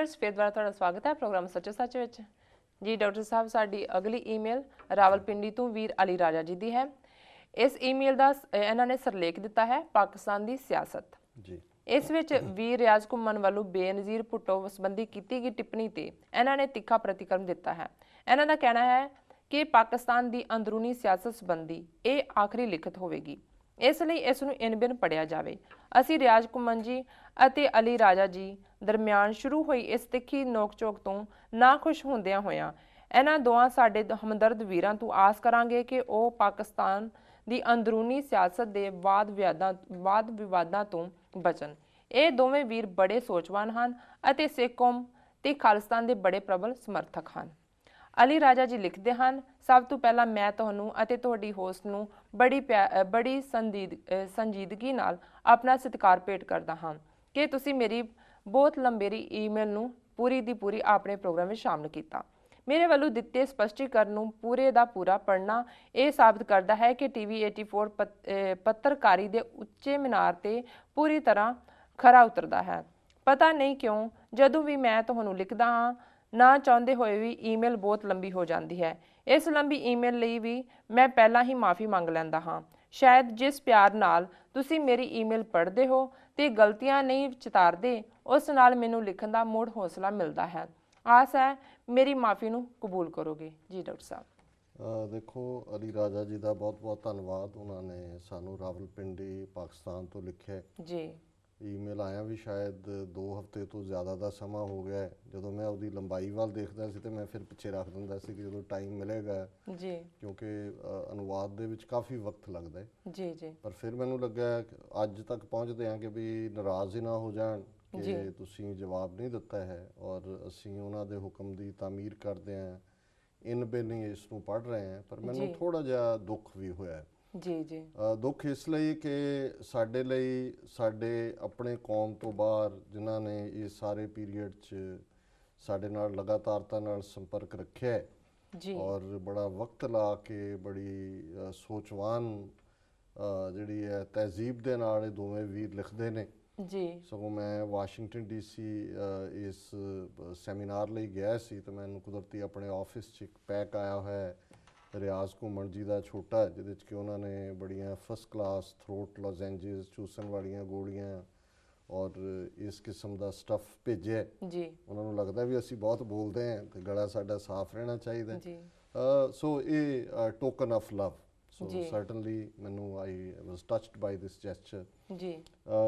Viewers फिर दोबारा थोड़ा स्वागत है प्रोग्राम सच्चो सच विच जी। डॉक्टर साहब साडी अगली ईमेल रावलपिंडी तो वीर अली राजा जी दी है। इस ईमेल का इन्हों ने सरलेख दिता है पाकिस्तान की सियासत जी। इस विच वीर रियाज घुम्मन वालों बेनज़ीर भुट्टो संबंधी की गई टिप्पणी ते इन्होंने तिखा प्रतिक्रम दिता है। इन्हों का कहना है कि पाकिस्तान की अंदरूनी सियासत संबंधी ये आखिरी लिखत होगी, इसलिए इसनूं इन-बिन पढ़िया जाए। असी रियाज घुम्मन जी ਅਤੇ अली राजा जी दरम्यान शुरू हुई इस तिखी नोक झोंक तो ना खुश होंदियां होयां इन्हां दोवां साडे हमदर्द वीरां तो आस करांगे कि ਉਹ पाकिस्तान ਦੀ अंदरूनी सियासत ਦੇ वाद विवादां तो बचन। ਇਹ ਦੋਵੇਂ ਵੀਰ बड़े सोचवान ਹਨ ਅਤੇ ਸਿੱਖ ਕੌਮ ਤੇ ਖਾਲਿਸਤਾਨ ਦੇ बड़े प्रबल समर्थक ਹਨ। अली राजा जी लिखते हैं, सब तो पहला मैं तुहानू अते तुहाडी होस्ट नू बड़ी संजीदगी नाल अपना सत्कार भेंट करदा हाँ कि तुसी मेरी बहुत लंबेरी ईमेल नू पूरी दी पूरी अपने प्रोग्राम में शामिल किया। मेरे वालों दिते स्पष्टीकरण नू पूरे दा पूरा पढ़ना ये साबित करता है कि TV 84 पत्रकारी दे उच्चे मीनार ते पूरी तरह खरा उतरदा है। पता नहीं क्यों जदों भी मैं तुहानू लिखदा हाँ ना चाहते हुए भी ईमेल बहुत लंबी हो जाती है। इस लंबी ईमेल लिए भी मैं पहला ही माफ़ी मंग लैंदा हाँ। शायद जिस प्यार नाल तुसी मेरी ईमेल पढ़ते हो तो गलतियां नहीं चितारते उस नाल मैनू लिखण का मुड़ हौसला मिलता है। आस है मेरी माफ़ी नू कबूल करोगे जी। डॉक्टर साहब देखो अली राजा जी का बहुत बहुत धन्यवाद, उन्होंने सानू रावलपिंडी पाकिस्तान तो लिखे जी। ईमेल आया भी शायद 2 हफ्ते तो ज़्यादा का समा हो गया है। जो मैं उसकी लंबाई वाल देखता सी तो मैं फिर पिछे रख दिंदा सी कि जो टाइम मिलेगा जी, क्योंकि अनुवाद दे विच काफ़ी वक्त लगता है जी जी। पर फिर मैनू लग्या अज तक पहुँचते हैं कि भी नाराज़ ही ना हो जान कि तुसीं जवाब नहीं दिता है और असीं उन्हां दे हुक्म की तामीर करते हैं, इन बिन ही इसनूं पढ़ रहे हैं। पर मैनू थोड़ा जिहा दुख भी होया है जी जी। दुख इसलिए कि साडे लई साडे अपने कौम तो बाहर जिन्हां ने ये सारे पीरीयड च साडे नाल लगातारता नाल संपर्क रखिया है जी और बड़ा वक्त ला के बड़ी सोचवान जिहड़ी है तहजीब दे नाल ये दोवें वीर लिखदे ने जी। सगों मैं वाशिंगटन DC इस सैमीनार लई गया सी तो मैनूं कुदरती अपने ऑफिस च एक पैक आया होया है रियाज घुम्मन जी का छोटा, जिहदे च कि उन्होंने बड़ियां फर्स्ट क्लास थ्रोट लॉजेंजिस चूसन वालियां गोलियां और इस किस्म का स्टफ भेजे जी। उन्होंने लगता भी असी बहुत बोलते हैं तो गला साडा साफ रहना चाहिए। सो ये token of love, so certainly मैनू I was touched by this gesture जी।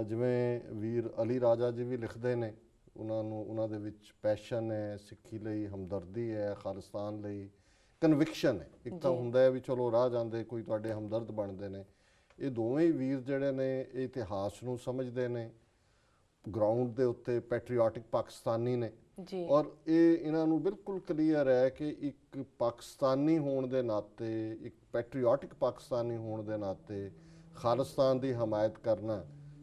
जिवें वीर अली राजा जी भी लिखते हैं, उन्होंने दे विच पैशन है, सिक्खी लई हमदर्दी है, खालिस्तान लई कन्विक्शन है। एक तो हुंदा है भी चलो राह जाते कोई तुहाडे हमदर्द बनते हैं। ये दोवें ही वीर जिहड़े ने इतिहास नूं समझते हैं, ग्राउंड के उत्ते पैट्रियाटिक पाकिस्तानी ने जी। और ये इन्हां नूं बिल्कुल क्लीयर है कि एक पाकिस्तानी होने के नाते, एक पैट्रियाटिक पाकिस्तानी होने के नाते खालिस्तान की हमायत करना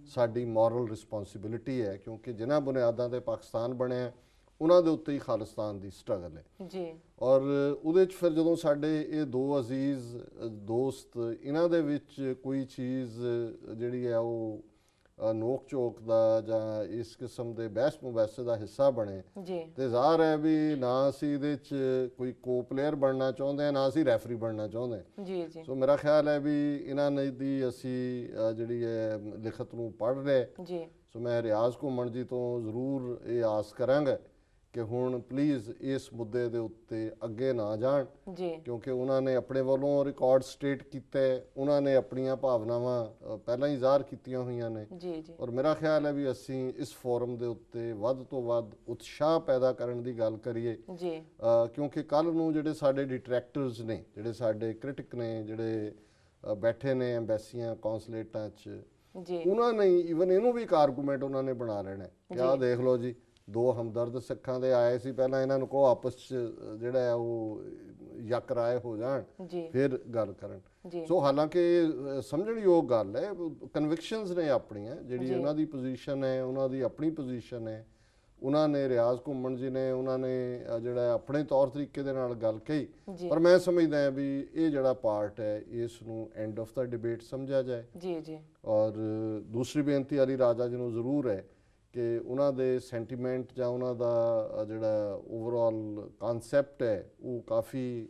साडी मॉरल रिस्पॉन्सिबिलिटी है, क्योंकि जिन्हां बुनियादां ते पाकिस्तान बने उन्हां दे उत्ते ही खालिस्तान की स्ट्रगल है जी। और उहदे च फिर जदों साडे ये दो अजीज़ दोस्त इन्हां दे विच कोई चीज़ जिहड़ी है वो नोक झोंक दा जां इस किस्म के बहस मुबैसे का हिस्सा बने तो ज़ाहिर है भी ना असीं इहदे च कोई को प्लेयर बनना चाहुंदे हैं, ना असीं रैफरी बनना चाहुंदे जी जी। सो मेरा ख्याल है भी इन्हां दी असीं जिहड़ी है लिखत नूं पढ़ रहे जी। सो मैं रियाज घुम्मन जी तो जरूर ये आस करांगा कि हुण प्लीज़ इस मुद्दे दे उत्ते अगे ना जाण जी, क्योंकि उन्होंने अपने वालों रिकॉर्ड स्टेट किया, उन्होंने अपनियां भावनावां पहला ही ज़ाहिर कीतियां हुईयां ने जी जी। और मेरा ख्याल है भी असीं इस फोरम दे उत्ते वध तो वध उत्साह पैदा करने की गल करिए जी। क्योंकि कल नूं जिहड़े साडे डिट्रैक्टर्स ने, जिहड़े साडे क्रिटिक ने, जिहड़े बैठे ने एम्बैसियां कौंसलेटां च जी, उन्होंने ईवन इनू भी एक आर्गूमेंट उन्होंने बना लेना कि आ देख लो जी दो हमदर्द सिखां दे आए सी, पहला इन्हां नूं कहो आपस च जिहड़ा है वो यक राय हो जाण फिर गल करन। सो हालांकि समझण योग गल है, कन्विक्शनस ने अपनियां जिहड़ी उन्हां दी पोजीशन है, उन्हां दी अपनी पोजीशन है। उन्होंने रियाज घुम्मन जी ने उन्होंने जिहड़ा अपने तौर तरीके दे नाल गल कही, पर मैं समझदा है भी ये जिहड़ा पार्ट है इस नूं एंड ऑफ द डिबेट समझा जाए जी जी। और दूसरी बेनती अली राजा जी नूं जरूर है ਕਿ ਉਹਨਾਂ ਦੇ ਸੈਂਟੀਮੈਂਟ ਜਾਂ ਉਹਨਾਂ ਦਾ ਜਿਹੜਾ ਓਵਰਆਲ ਕਨਸੈਪਟ ਹੈ ਉਹ ਕਾਫੀ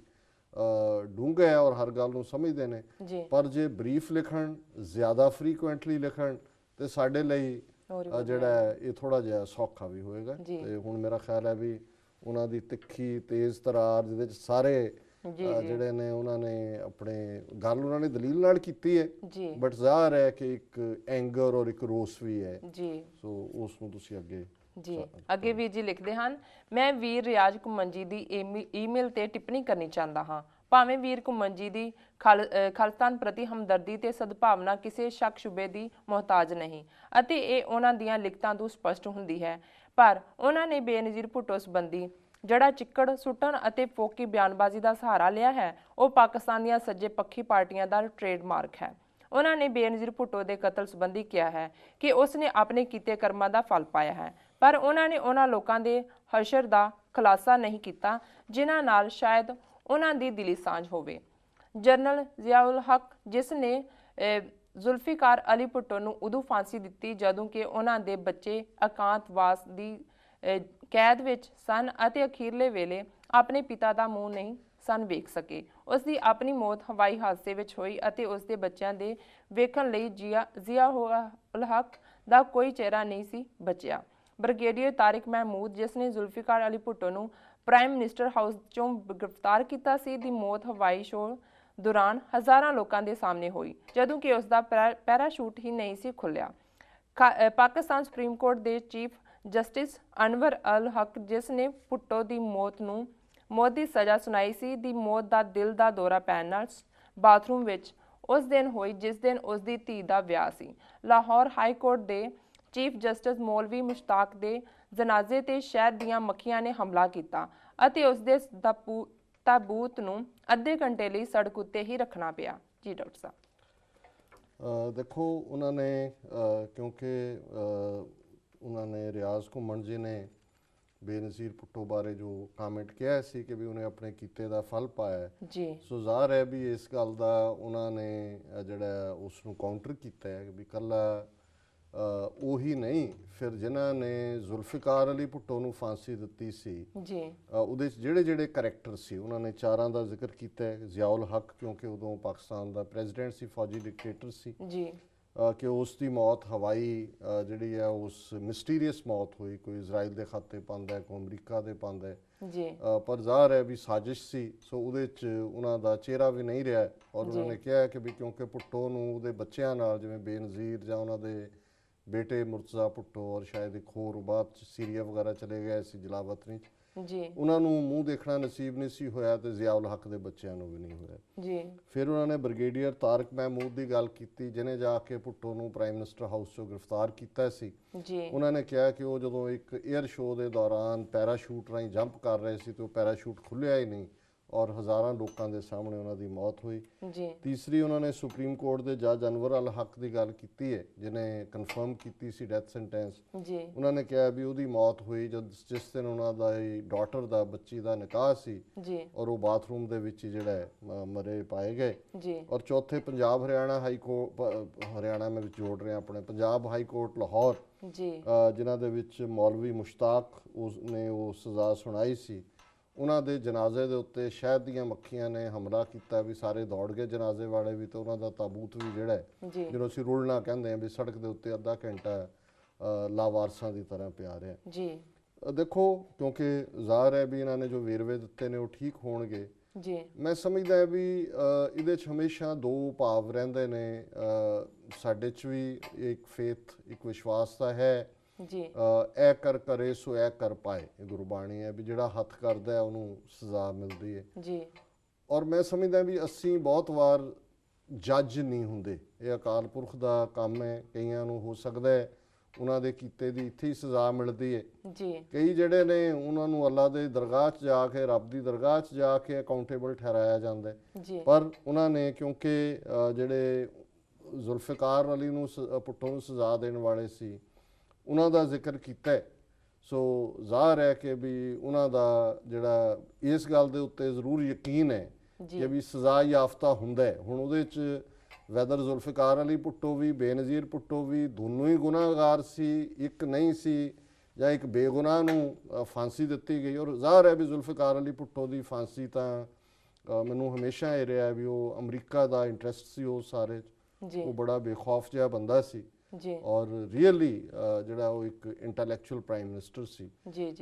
ਡੂੰਘਾ ਹੈ ਔਰ ਹਰ ਗੱਲ ਨੂੰ ਸਮਝਦੇ ਨੇ। ਪਰ ਜੇ ਬਰੀਫ ਲਿਖਣ, ਜ਼ਿਆਦਾ ਫਰੀਕੁਐਂਟਲੀ ਲਿਖਣ ਤੇ ਸਾਡੇ ਲਈ ਜਿਹੜਾ ਇਹ ਥੋੜਾ ਜਿਹਾ ਸੌਖਾ ਵੀ ਹੋਏਗਾ। ਤੇ ਹੁਣ ਮੇਰਾ ਖਿਆਲ ਹੈ ਵੀ ਉਹਨਾਂ ਦੀ ਤਿੱਖੀ ਤੇਜ਼ ਤਰਾਰ ਜਿਹਦੇ ਚ ਸਾਰੇ ਜਿਹੜੇ ਨੇ ਉਹਨਾਂ ਨੇ ਆਪਣੇ ਗੱਲ ਉਹਨਾਂ ਨੇ ਦਲੀਲ ਨਾਲ ਕੀਤੀ ਹੈ, ਬਟ ਜ਼ਾਹਰ ਹੈ ਕਿ ਇੱਕ ਐਂਗਰ ਔਰ ਇੱਕ ਰੋਸ ਵੀ ਹੈ। ਸੋ ਉਸ ਨੂੰ ਤੁਸੀਂ ਅੱਗੇ ਵੀਰ ਜੀ ਲਿਖਦੇ ਹਨ, ਮੈਂ ਵੀਰ ਰਿਆਜ਼ ਘੁੰਮਣ ਜੀ ਦੀ ਈਮੇਲ ਤੇ ਟਿੱਪਣੀ ਕਰਨੀ ਚਾਹੁੰਦਾ ਹਾਂ। ਭਾਵੇਂ ਵੀਰ ਘੁੰਮਣ ਜੀ ਦੀ ਖਾਲਿਸਤਾਨ ਪ੍ਰਤੀ ਹਮਦਰਦੀ ਤੇ ਸਦਭਾਵਨਾ ਕਿਸੇ ਸ਼ੱਕ ਸ਼ੁਬੇ ਦੀ ਮੁਹਤਾਜ ਨਹੀਂ ਅਤੇ ਇਹ ਉਹਨਾਂ ਦੀਆਂ ਲਿਖਤਾਂ ਤੋਂ ਸਪਸ਼ਟ ਹੁੰਦੀ ਹੈ, ਪਰ ਉਹਨਾਂ ਨੇ ਬੇਨਜ਼ੀਰ ਭੁੱਟੋ ਸੰਬੰਧੀ ਜਿਹੜਾ ਚਿੱਕੜ ਸੁੱਟਣ ਅਤੇ ਫੋਕੀ ਬਿਆਨਬਾਜ਼ੀ ਦਾ ਸਹਾਰਾ ਲਿਆ ਹੈ ਉਹ ਪਾਕਿਸਤਾਨ ਦੀਆਂ ਸੱਜੇ ਪੱਖੀ ਪਾਰਟੀਆਂ ਦਾ ਟ੍ਰੇਡਮਾਰਕ ਹੈ। ਉਹਨਾਂ ਨੇ ਬੇਨਜ਼ੀਰ ਭੁੱਟੋ ਦੇ ਕਤਲ ਸੰਬੰਧੀ ਕਿਹਾ ਹੈ ਕਿ ਉਸ ਨੇ ਆਪਣੇ ਕੀਤੇ ਕਰਮਾਂ ਦਾ ਫਲ ਪਾਇਆ ਹੈ, ਪਰ ਉਹਨਾਂ ਨੇ ਉਹਨਾਂ ਲੋਕਾਂ ਦੇ ਹਸ਼ਰ ਦਾ ਖੁਲਾਸਾ ਨਹੀਂ ਕੀਤਾ ਜਿਨ੍ਹਾਂ ਨਾਲ ਸ਼ਾਇਦ ਉਹਨਾਂ ਦੀ ਦਿਲੀ ਸਾਂਝ ਹੋਵੇ। ਜਨਰਲ ਜ਼ਿਆਉਲ ਹਕ, ਜਿਸ ਨੇ ਜ਼ੁਲਫਿਕਾਰ ਅਲੀ ਭੁੱਟੋ ਨੂੰ ਉਦੋਂ ਫਾਂਸੀ ਦਿੱਤੀ ਜਦੋਂ ਕਿ ਉਹਨਾਂ ਦੇ ਬੱਚੇ ਇਕਾਂਤਵਾਸ ਦੀ ਕੈਦ ਵਿੱਚ ਸਨ ਅਤੇ ਅਖੀਰਲੇ ਵੇਲੇ ਆਪਣੇ ਪਿਤਾ ਦਾ ਮੂੰਹ ਨਹੀਂ ਸਨ ਵੇਖ ਸਕੇ। ਉਸ ਦੀ ਆਪਣੀ ਮੌਤ ਹਵਾਈ ਹਾਦਸੇ ਵਿੱਚ ਹੋਈ ਅਤੇ ਉਸ ਦੇ ਬੱਚਿਆਂ ਦੇ ਵੇਖਣ ਲਈ ਜ਼ਿਆਉਲ ਹਕ ਦਾ ਕੋਈ ਚਿਹਰਾ ਨਹੀਂ ਸੀ ਬਚਿਆ। ਬ੍ਰਿਗੇਡੀਅਰ ਤਾਰਿਕ ਮਹਿਮੂਦ, ਜਿਸ ਨੇ ਜ਼ੁਲਫਿਕਾਰ ਅਲੀ ਭੁੱਟੋ ਨੂੰ ਪ੍ਰਾਈਮ ਮਿਨਿਸਟਰ ਹਾਊਸ ਚੋਂ ਗ੍ਰਿਫਤਾਰ ਕੀਤਾ ਸੀ, ਦੀ ਮੌਤ ਹਵਾਈ ਸ਼ੋਅ ਦੌਰਾਨ ਹਜ਼ਾਰਾਂ ਲੋਕਾਂ ਦੇ ਸਾਹਮਣੇ ਹੋਈ ਜਦੋਂ ਕਿ ਉਸ ਦਾ ਪੈਰਾਸ਼ੂਟ ਹੀ ਨਹੀਂ ਸੀ ਖੁੱਲਿਆ। ਪਾਕਿਸਤਾਨ ਸੁਪਰੀਮ ਕੋਰਟ ਦੇ ਚੀਫ ਜਸਟਿਸ ਅਨਵਰ ਅਲ ਹਕ, ਜਿਸ ਨੇ ਭੁੱਟੋ ਦੀ ਮੌਤ ਦੀ ਸਜ਼ਾ ਸੁਣਾਈ ਸੀ, ਦੀ ਮੌਤ ਦਾ ਦਿਲ ਦਾ ਦੌਰਾ ਪੈਣ ਨਾਲ ਬਾਥਰੂਮ ਵਿੱਚ ਉਸ ਦਿਨ ਹੋਈ ਜਿਸ ਦਿਨ ਉਸ ਦੀ ਧੀ ਦਾ ਵਿਆਹ ਸੀ। ਲਾਹੌਰ ਹਾਈ ਕੋਰਟ ਦੇ ਚੀਫ ਜਸਟਿਸ ਮੌਲਵੀ ਮੁਸ਼ਤਾਕ ਦੇ ਜਨਾਜ਼ੇ ਤੇ ਸ਼ਹਿਰ ਦੀਆਂ ਮੱਖੀਆਂ ਨੇ ਹਮਲਾ ਕੀਤਾ ਅਤੇ ਉਸ ਦੇ ਤਾਬੂਤ ਨੂੰ ਅੱਧੇ ਘੰਟੇ ਲਈ ਸੜਕ ਉੱਤੇ ਹੀ ਰੱਖਣਾ ਪਿਆ। ਜੀ ਡਾਕਟਰ ਸਾਹਿਬ। ਦੇਖੋ, ਉਹਨਾਂ ਨੇ ਕਿਉਂਕਿ ਉਹਨਾਂ ਨੇ ਰਿਆਜ਼ ਘੁੰਮਣ ਜੀ ਨੇ ਬੇਨਜ਼ੀਰ ਭੁੱਟੋ ਬਾਰੇ ਜੋ ਕਾਮੈਂਟ ਕਿਹਾ ਸੀ ਕਿ ਵੀ ਉਹਨੇ ਆਪਣੇ ਕੀਤੇ ਦਾ ਫਲ ਪਾਇਆ ਜੀ, ਸੋ ਜ਼ਾਹਰ ਹੈ ਵੀ ਇਸ ਗੱਲ ਦਾ ਉਹਨਾਂ ਨੇ ਜਿਹੜਾ ਉਸ ਨੂੰ ਕਾਊਂਟਰ ਕੀਤਾ ਹੈ ਵੀ ਇਕੱਲਾ ਉਹੀ ਨਹੀਂ, ਫਿਰ ਜਿਨ੍ਹਾਂ ਨੇ ਜ਼ੁਲਫਿਕਾਰ ਅਲੀ ਭੁੱਟੋ ਨੂੰ ਫਾਂਸੀ ਦਿੱਤੀ ਸੀ ਜੀ, ਉਹਦੇ 'ਚ ਜਿਹੜੇ ਕਰੈਕਟਰ ਸੀ ਉਹਨਾਂ ਨੇ ਚਾਰਾਂ ਦਾ ਜ਼ਿਕਰ ਕੀਤਾ ਹੈ। ਜ਼ਿਆਉਲ ਹਕ, ਕਿਉਂਕਿ ਉਦੋਂ ਪਾਕਿਸਤਾਨ ਦਾ ਪ੍ਰੈਜ਼ੀਡੈਂਟ ਸੀ, ਫੌਜੀ ਡਿਕਟੇਟਰ ਸੀ ਜੀ, ਕਿ ਉਸ ਦੀ ਮੌਤ ਹਵਾਈ ਜਿਹੜੀ ਹੈ ਉਸ ਮਿਸਟੀਰੀਅਸ ਮੌਤ ਹੋਈ, ਕੋਈ ਇਜ਼ਰਾਈਲ ਦੇ ਖਾਤੇ ਪਾਉਂਦਾ, ਕੋਈ ਅਮਰੀਕਾ ਦੇ ਪਾਉਂਦਾ ਜੀ, ਪਰ ਜ਼ਾਹਰ ਹੈ ਵੀ ਸਾਜ਼ਿਸ਼ ਸੀ, ਸੋ ਉਹਦੇ 'ਚ ਉਹਨਾਂ ਦਾ ਚਿਹਰਾ ਵੀ ਨਹੀਂ ਰਿਹਾ। ਔਰ ਉਹਨਾਂ ਨੇ ਕਿਹਾ ਕਿ ਵੀ ਕਿਉਂਕਿ ਭੁੱਟੋ ਨੂੰ ਉਹਦੇ ਬੱਚਿਆਂ ਨਾਲ, ਜਿਵੇਂ ਬੇਨਜ਼ੀਰ ਜਾਂ ਉਹਨਾਂ ਦੇ ਬੇਟੇ ਮੁਰਤਜ਼ਾ ਭੁੱਟੋ ਔਰ ਸ਼ਾਇਦ ਇੱਕ ਹੋਰ ਬਾਅਦ 'ਚ ਸੀਰੀਆ ਵਗੈਰਾ ਚਲੇ ਗਏ ਸੀ ਜਲਾਵਤਨੀ 'ਚ ਜੀ, ਉਹਨਾਂ ਨੂੰ ਮੂੰਹ ਦੇਖਣਾ ਨਸੀਬ ਨਹੀਂ ਸੀ ਹੋਇਆ ਤੇ ਜ਼ਿਆਉਲ ਹਕ ਦੇ ਬੱਚਿਆਂ ਨੂੰ ਵੀ ਨਹੀਂ ਹੋਇਆ ਜੀ। ਫਿਰ ਉਹਨਾਂ ਨੇ ਬ੍ਰਿਗੇਡੀਅਰ ਤਾਰਿਕ ਮਹਿਮੂਦ ਦੀ ਗੱਲ ਕੀਤੀ, ਜਿਹਨੇ ਜਾ ਕੇ ਭੁੱਟੋ ਨੂੰ ਪ੍ਰਾਈਮ ਮਿਨਿਸਟਰ ਹਾਊਸ 'ਚੋਂ ਗ੍ਰਿਫਤਾਰ ਕੀਤਾ ਸੀ ਜੀ। ਉਹਨਾਂ ਨੇ ਕਿਹਾ ਕਿ ਉਹ ਜਦੋਂ ਇੱਕ 에ਅਰ ਸ਼ੋਅ ਦੇ ਦੌਰਾਨ ਪੈਰਾਸ਼ੂਟ ਰਾਹੀਂ ਜੰਪ ਕਰ ਰਹੇ ਸੀ ਤੇ ਉਹ ਪੈਰਾਸ਼ੂਟ ਖੁੱਲਿਆ ਹੀ ਨਹੀਂ ਔਰ ਹਜ਼ਾਰਾਂ ਲੋਕਾਂ ਦੇ ਸਾਹਮਣੇ ਉਹਨਾਂ ਦੀ ਮੌਤ ਹੋਈ ਜੀ। ਤੀਸਰੀ, ਉਹਨਾਂ ਨੇ ਸੁਪਰੀਮ ਕੋਰਟ ਦੇ ਜੱਜ ਅਨਵਰ ਅਲ ਹਕ ਦੀ ਗੱਲ ਕੀਤੀ ਹੈ, ਜਿਹਨੇ ਕਨਫਰਮ ਕੀਤੀ ਸੀ ਡੈਥ ਸੈਂਟੈਂਸ ਜੀ। ਉਹਨਾਂ ਨੇ ਕਿਹਾ ਵੀ ਉਹਦੀ ਮੌਤ ਹੋਈ ਜਿਸ ਦਿਨ ਉਹਨਾਂ ਦਾ ਡਾਟਰ ਦਾ, ਬੱਚੀ ਦਾ ਨਿਕਾਹ ਸੀ ਜੀ, ਔਰ ਉਹ ਬਾਥਰੂਮ ਦੇ ਵਿੱਚ ਜਿਹੜਾ ਮਰੇ ਪਾਏ ਗਏ ਜੀ। ਔਰ ਚੌਥੇ, ਪੰਜਾਬ ਹਰਿਆਣਾ ਹਾਈ ਕੋਰਟ, ਹਰਿਆਣਾ ਮੈਂ ਵਿੱਚ ਜੋੜ ਰਿਹਾ ਆਪਣੇ, ਪੰਜਾਬ ਹਾਈ ਕੋਰਟ ਲਾਹੌਰ ਜੀ, ਜਿਨ੍ਹਾਂ ਦੇ ਵਿੱਚ ਮੌਲਵੀ ਮੁਸ਼ਤਾਕ ਨੇ ਉਹ ਸਜ਼ਾ ਸੁਣਾਈ ਸੀ, ਉਹਨਾਂ ਦੇ ਜਨਾਜ਼ੇ ਦੇ ਉੱਤੇ ਸ਼ਹਿਦ ਦੀਆਂ ਮੱਖੀਆਂ ਨੇ ਹਮਲਾ ਕੀਤਾ ਵੀ ਸਾਰੇ ਦੌੜ ਗਏ ਜਨਾਜ਼ੇ ਵਾਲੇ ਵੀ, ਤੇ ਉਹਨਾਂ ਦਾ ਤਾਬੂਤ ਵੀ ਜਿਹੜਾ ਜਿਹਨੂੰ ਅਸੀਂ ਰੁਲਣਾ ਕਹਿੰਦੇ ਹਾਂ ਵੀ ਸੜਕ ਦੇ ਉੱਤੇ ਅੱਧਾ ਘੰਟਾ ਲਾਵਾਰਸਾਂ ਦੀ ਤਰ੍ਹਾਂ ਪਿਆ ਰਿਹਾ ਜੀ। ਦੇਖੋ, ਕਿਉਂਕਿ ਜ਼ਾਹਰ ਹੈ ਵੀ ਇਹਨਾਂ ਨੇ ਜੋ ਵੇਰਵੇ ਦਿੱਤੇ ਨੇ ਉਹ ਠੀਕ ਹੋਣਗੇ ਜੀ। ਮੈਂ ਸਮਝਦਾ ਵੀ ਇਹਦੇ 'ਚ ਹਮੇਸ਼ਾ ਦੋ ਭਾਵ ਰਹਿੰਦੇ ਨੇ, ਸਾਡੇ 'ਚ ਵੀ ਇੱਕ ਫੇਥ, ਇੱਕ ਵਿਸ਼ਵਾਸ ਤਾਂ ਹੈ ਜੀ, ਇਹ ਕਰ ਕਰੇ ਸੋ ਇਹ ਕਰ ਪਾਏ, ਇਹ ਗੁਰਬਾਣੀ ਹੈ ਵੀ ਜਿਹੜਾ ਹੱਥ ਕਰਦਾ ਹੈ ਉਹਨੂੰ ਸਜ਼ਾ ਮਿਲਦੀ ਹੈ ਜੀ। ਔਰ ਮੈਂ ਸਮਝਦਾ ਵੀ ਅਸੀਂ ਬਹੁਤ ਵਾਰ ਜੱਜ ਨਹੀਂ ਹੁੰਦੇ, ਇਹ ਅਕਾਲ ਪੁਰਖ ਦਾ ਕੰਮ ਹੈ। ਕਈਆਂ ਨੂੰ ਹੋ ਸਕਦਾ ਹੈ ਉਹਨਾਂ ਦੇ ਕੀਤੇ ਦੀ ਇੱਥੇ ਹੀ ਸਜ਼ਾ ਮਿਲਦੀ ਹੈ ਜੀ, ਕਈ ਜਿਹੜੇ ਨੇ ਉਹਨਾਂ ਨੂੰ ਅੱਲਾ ਦੇ ਦਰਗਾਹ 'ਚ ਜਾ ਕੇ, ਰੱਬ ਦੀ ਦਰਗਾਹ 'ਚ ਜਾ ਕੇ ਅਕਾਊਂਟੇਬਲ ਠਹਿਰਾਇਆ ਜਾਂਦਾ ਹੈ। ਪਰ ਉਹਨਾਂ ਨੇ ਕਿਉਂਕਿ ਜਿਹੜੇ ਜ਼ੁਲਫਿਕਾਰ ਅਲੀ ਨੂੰ ਭੁੱਟੋ ਨੂੰ ਸਜ਼ਾ ਦੇਣ ਵਾਲੇ ਸੀ ਉਹਨਾਂ ਦਾ ਜ਼ਿਕਰ ਕੀਤਾ ਹੈ, ਸੋ ਜ਼ਾਹਰ ਹੈ ਕਿ ਵੀ ਉਹਨਾਂ ਦਾ ਜਿਹੜਾ ਇਸ ਗੱਲ ਦੇ ਉੱਤੇ ਜ਼ਰੂਰ ਯਕੀਨ ਹੈ ਕਿ ਵੀ ਸਜ਼ਾ ਯਾਫਤਾ ਹੁੰਦਾ ਹੈ। ਹੁਣ ਉਹਦੇ 'ਚ ਵੈਦਰ ਜ਼ੁਲਫਿਕਾਰ ਅਲੀ ਭੁੱਟੋ ਵੀ ਬੇਨਜ਼ੀਰ ਭੁੱਟੋ ਵੀ ਦੋਨੋਂ ਹੀ ਗੁਨਾਹਗਾਰ ਸੀ, ਇੱਕ ਨਹੀਂ ਸੀ ਜਾਂ ਇੱਕ ਬੇਗੁਨਾਹ ਨੂੰ ਫਾਂਸੀ ਦਿੱਤੀ ਗਈ। ਔਰ ਜ਼ਾਹਰ ਹੈ ਵੀ ਜ਼ੁਲਫਿਕਾਰ ਅਲੀ ਭੁੱਟੋ ਦੀ ਫਾਂਸੀ ਤਾਂ ਮੈਨੂੰ ਹਮੇਸ਼ਾ ਇਹ ਰਿਹਾ ਵੀ ਉਹ ਅਮਰੀਕਾ ਦਾ ਇੰਟਰਸਟ ਸੀ ਉਹ ਸਾਰੇ 'ਚ। ਉਹ ਬੜਾ ਬੇਖੌਫ ਜਿਹਾ ਬੰਦਾ ਸੀ ਔਰ ਰੀਅਲੀ ਜਿਹੜਾ ਉਹ ਇੱਕ ਇੰਟੈਲੈਕਚੁਅਲ ਪ੍ਰਾਈਮ ਮਿਨਿਸਟਰ ਸੀ।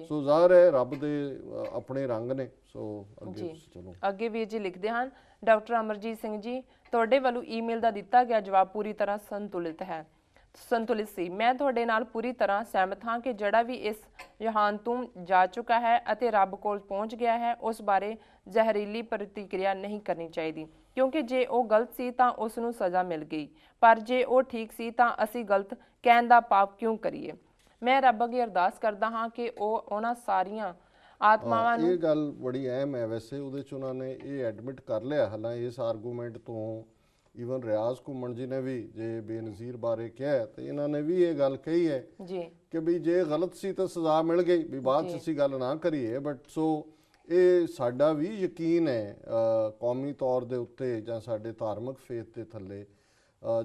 ਸੋ ਜ਼ਾਹਰ ਹੈ ਰੱਬ ਦੇ ਆਪਣੇ ਰੰਗ ਨੇ। ਸੋ ਅੱਗੇ ਚਲੋ। ਅੱਗੇ ਵੀਰ ਜੀ ਲਿਖਦੇ ਹਨ, ਡਾਕਟਰ ਅਮਰਜੀਤ ਸਿੰਘ ਜੀ, ਤੁਹਾਡੇ ਵੱਲੋਂ ਈਮੇਲ ਦਾ ਦਿੱਤਾ ਗਿਆ ਜਵਾਬ ਪੂਰੀ ਤਰ੍ਹਾਂ ਸੰਤੁਲਿਤ ਸੀ। ਮੈਂ ਤੁਹਾਡੇ ਨਾਲ ਪੂਰੀ ਤਰ੍ਹਾਂ ਸਹਿਮਤ ਹਾਂ ਕਿ ਜਿਹੜਾ ਵੀ ਇਸ ਜਹਾਨ ਤੋਂ ਜਾ ਚੁੱਕਾ ਹੈ ਅਤੇ ਰੱਬ ਕੋਲ ਪਹੁੰਚ ਗਿਆ ਹੈ ਉਸ ਬਾਰੇ ਜ਼ਹਿਰੀਲੀ ਪ੍ਰਤੀਕਿਰਿਆ ਨਹੀਂ ਕਰਨੀ ਚਾਹੀਦੀ, ਕਿਉਂਕਿ ਜੇ ਉਹ ਗਲਤ ਸੀ ਤਾਂ ਉਸ ਨੂੰ ਸਜ਼ਾ ਮਿਲ ਗਈ, ਪਰ ਜੇ ਉਹ ਠੀਕ ਸੀ ਤਾਂ ਅਸੀਂ ਗਲਤ ਕਹਿਣ ਦਾ ਪਾਪ ਕਿਉਂ ਕਰੀਏ। ਮੈਂ ਰੱਬ ਅੱਗੇ ਅਰਦਾਸ ਕਰਦਾ ਹਾਂ ਕਿ ਉਹ ਉਹਨਾਂ ਸਾਰੀਆਂ ਆਤਮਾਵਾਂ ਨੂੰ, ਇਹ ਗੱਲ ਬੜੀ ਅਹਿਮ ਹੈ ਵੈਸੇ, ਉਹਦੇ 'ਚ ਉਹਨਾਂ ਨੇ ਇਹ ਐਡਮਿਟ ਕਰ ਲਿਆ। ਹਾਲਾਂਕਿ ਇਸ ਆਰਗੂਮੈਂਟ ਤੋਂ ਈਵਨ ਰਿਆਜ਼ ਘੁੰਮਣ ਜੀ ਨੇ ਵੀ ਜੇ ਬੇਨਜ਼ੀਰ ਬਾਰੇ ਕਿਹਾ ਤੇ ਇਹਨਾਂ ਨੇ ਵੀ ਇਹ ਗੱਲ ਕਹੀ ਹੈ ਕਿ ਵੀ ਜੇ ਗਲਤ ਸੀ ਤਾਂ ਸਜ਼ਾ ਮਿਲ ਗਈ, ਵੀ ਬਾਅਦ 'ਚ ਅਸੀਂ ਗੱਲ ਨਾ ਕਰੀਏ। ਬਟ ਸੋ ਇਹ ਸਾਡਾ ਵੀ ਯਕੀਨ ਹੈ ਕੌਮੀ ਤੌਰ ਦੇ ਉੱਤੇ ਜਾਂ ਸਾਡੇ ਧਾਰਮਿਕ ਫੇਥ ਦੇ ਥੱਲੇ,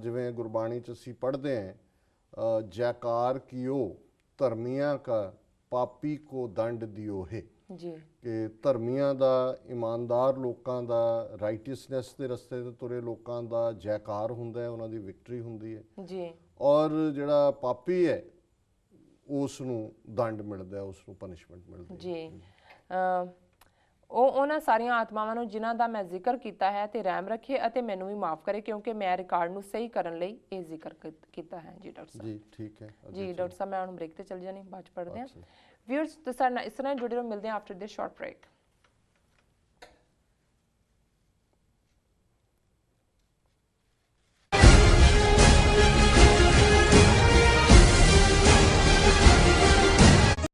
ਜਿਵੇਂ ਗੁਰਬਾਣੀ 'ਚ ਅਸੀਂ ਪੜ੍ਹਦੇ ਹਾਂ, ਜੈਕਾਰ ਕੀਓ ਧਰਮੀਆਂ ਕਾ ਪਾਪੀ ਕੋ ਦੰਡ ਦਿਓ ਹੈ, ਕਿ ਧਰਮੀਆਂ ਦਾ, ਇਮਾਨਦਾਰ ਲੋਕਾਂ ਦਾ, ਰਾਈਟੀਅਸਨੈਸ ਦੇ ਰਸਤੇ ਤੇ ਤੁਰੇ ਲੋਕਾਂ ਦਾ ਜੈਕਾਰ ਹੁੰਦਾ ਹੈ, ਉਹਨਾਂ ਦੀ ਵਿਕਟਰੀ ਹੁੰਦੀ ਹੈ। ਔਰ ਜਿਹੜਾ ਪਾਪੀ ਹੈ ਉਸ ਨੂੰ ਦੰਡ ਮਿਲਦਾ ਹੈ, ਉਸ ਨੂੰ ਪਨਿਸ਼ਮੈਂਟ ਮਿਲਦੀ ਹੈ। ਉਹ ਉਹਨਾਂ ਸਾਰੀਆਂ ਆਤਮਾਵਾਂ ਨੂੰ ਜਿਨ੍ਹਾਂ ਦਾ ਮੈਂ ਜ਼ਿਕਰ ਕੀਤਾ ਹੈ ਤੇ ਰਹਿਮ ਰੱਖੇ ਅਤੇ ਮੈਨੂੰ ਵੀ ਮਾਫ ਕਰੇ, ਕਿਉਂਕਿ ਮੈਂ ਰਿਕਾਰਡ ਨੂੰ ਸਹੀ ਕਰਨ ਲਈ ਇਹ ਜ਼ਿਕਰ ਕੀਤਾ ਹੈ। ਜੀ ਡਾਕਟਰ ਸਾਹਿਬ। ਜੀ ਠੀਕ ਹੈ ਜੀ ਡਾਕਟਰ ਸਾਹਿਬ, ਮੈਂ ਹੁਣ ਬ੍ਰੇਕ ਤੇ ਚਲ ਜਾਣੀ, ਬਾਅਦ ਚ ਪੜ੍ਹਦੇ ਹਾਂ। ਵਿਊਅਰਸ ਤੁਸੀਂ ਸਾਡੇ ਨਾਲ ਇਸ ਤਰ੍ਹਾਂ ਜੁੜੇ ਰਹੋ, ਮਿਲਦੇ ਹਾਂ ਆਫਟਰ ਦਿਸ ਸ਼ਾਰਟ ਬ੍ਰੇਕ।